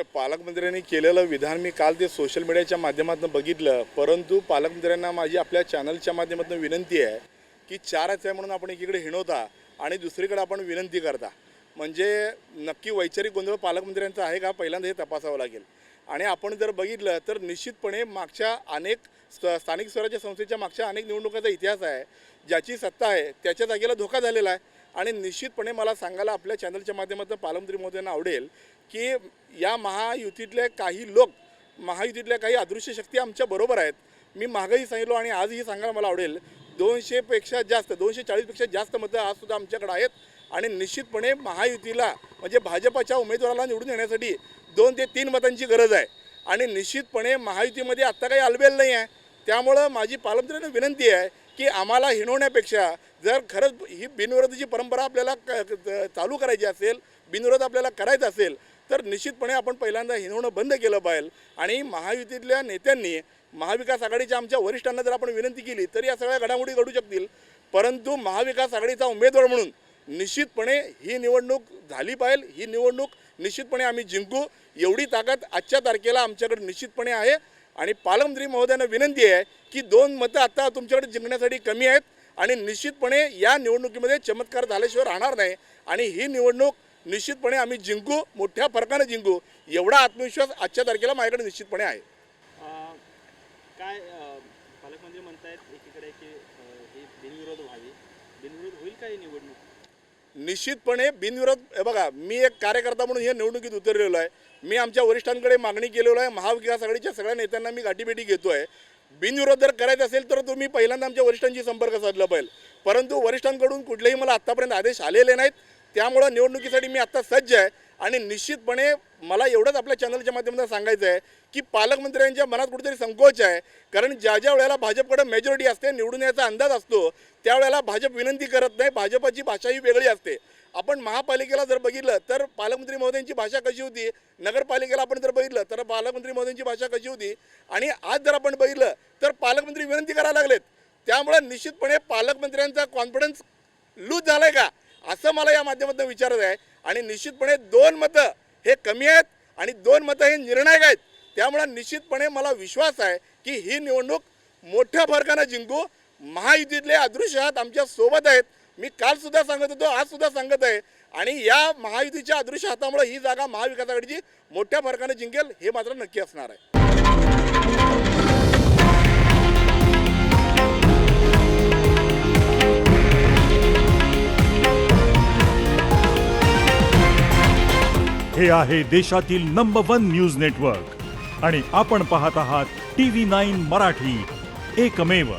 पालकमंत्र्यांनी केलेलं विधान मी काल ते सोशल मीडियाच्या माध्यमातून बघितलं, परंतु पालकमंत्र्यांना माझी आपल्या चॅनलच्या माध्यमातून विनंती आहे की 4च आहे म्हणून आपण एकीकडे हिणवता आणि दुसरीकडे आपण विनंती करता. म्हणजे नक्की वैचारिक गोंधळ पालकमंत्र्यांचा आहे का, पहिल्यांदा हे तपासावं लागेल. आणि आपण जर बघितलं तर निश्चितपणे मागच्या अनेक स्थानिक स्वराज्य संस्थेच्या मागच्या अनेक निवडणुकांचा इतिहास आहे. ज्याची सत्ता आहे त्याच्या जागेला धोका झालेला आहे. आणि निश्चितपणे मला सांगायला आपल्या चॅनलच्या माध्यमातून पालकमंत्री महोदयांना आवडेल की या महायुतीतले काही लोक, महायुतीतल्या काही अदृश्य शक्ती आमच्या बरोबर आहेत. मी मागही सांगितलो आणि आजही सांगायला मला आवडेल, 200पेक्षा जास्त, 240पेक्षा जास्त मतं आजसुद्धा आमच्याकडे आहेत. आणि निश्चितपणे महायुतीला म्हणजे भाजपच्या उमेदवाराला निवडून येण्यासाठी 2 ते 3 मतांची गरज आहे. आणि निश्चितपणे महायुतीमध्ये आत्ता काही आलबेल नाही आहे. त्यामुळं माझी पालकमंत्र्यांना विनंती आहे की आम्हाला हिणवण्यापेक्षा जर खरंच ही बिनविरोधाची परंपरा आपल्याला चालू करायची असेल, बिनविरोध आपल्याला करायचा असेल तर निश्चितपणे आपण पहिल्यांदा हिणवणं बंद केलं पाहिजे. आणि महायुतीतल्या नेत्यांनी, महाविकास आघाडीच्या आमच्या वरिष्ठांना जर आपण विनंती केली तर या सगळ्या घडामोडी घडू शकतील. परंतु महाविकास आघाडीचा उमेदवार म्हणून निश्चितपणे ही निवडणूक झाली पाहिजे. ही निवडणूक निश्चितपणे आम्ही जिंकू एवढी ताकद आजच्या तारखेला आमच्याकडे निश्चितपणे आहे. आणि पालकमंत्री महोदयांना विनंती आहे की 2 मतं आता तुमच्याकडे जिंकण्यासाठी कमी आहेत आणि निश्चितपणे या निवडणुकीमध्ये चमत्कार झाल्याशिवाय राहणार नाही. आणि ही निवडणूक निश्चितपणे आम्ही जिंकू, मोठ्या फरकाने जिंकू एवढा आत्मविश्वास आजच्या तारखेला माझ्याकडे निश्चितपणे आहे. काय पालकमंत्री म्हणतायत एकीकडे की ही बिनविरोध व्हावी, बिनविरोध होईल का ही निवडणूक? निश्चितपणे बिनविरोध. बघा, मी एक कार्यकर्ता म्हणून या निवडणुकीत उतरलेलो आहे. मी आमच्या वरिष्ठांकडे मागणी केलेलो आहे. महाविकास आघाडीच्या सगळ्या नेत्यांना मी गाठीभेटी घेतो आहे. बिनविरोध जर करायचं असेल तर तुम्ही पहिल्यांदा आमच्या वरिष्ठांशी संपर्क साधला पाहिजे. परंतु वरिष्ठांकडून कुठलेही मला आत्तापर्यंत आदेश आलेले नाहीत. त्यामुळं निवडणुकीसाठी मी आत्ता सज्ज आहे. आणि निश्चितपणे मला एवढंच आपल्या चॅनलच्या माध्यमातून सांगायचं आहे की पालकमंत्र्यांच्या मनात कुठेतरी संकोच आहे. कारण ज्या वेळेला भाजपकडे मेजॉरिटी असते, निवडून यायचा अंदाज असतो, त्यावेळेला भाजप विनंती करत नाही. भाजपची भाषा ही वेगळी असते. आपण महापालिकेला जर बघितलं तर पालकमंत्री महोदयांची भाषा कशी होती, नगरपालिकेला आपण जर बघितलं तर पालकमंत्री महोदयांची भाषा कशी होती, आणि आज जर आपण बघितलं तर पालकमंत्री विनंती करायला लागलेत. त्यामुळे निश्चितपणे पालकमंत्र्यांचा कॉन्फिडन्स लूज झालाय का असं मला या माध्यमातून विचारत आहे. आणि निश्चितपणे 2 मतं हे कमी आहेत आणि 2 मतं हे निर्णायक आहेत. त्यामुळे निश्चितपणे मला विश्वास आहे की ही निवडणूक मोठ्या फरकानं जिंकू. महायुतीतले अदृश्य हात आमच्या सोबत आहेत. मी कालसुद्धा सांगत होतो, आजसुद्धा सांगत आहे. आणि या महायुतीच्या अदृश्य हातामुळे ही जागा महाविकास आघाडीची मोठ्या फरकानं जिंकेल हे मात्र नक्की असणार आहे. हे आहे देशातील नंबर 1 न्यूज नेटवर्क आणि आपण पाहत आहात TV9 मराठी, एकमेव.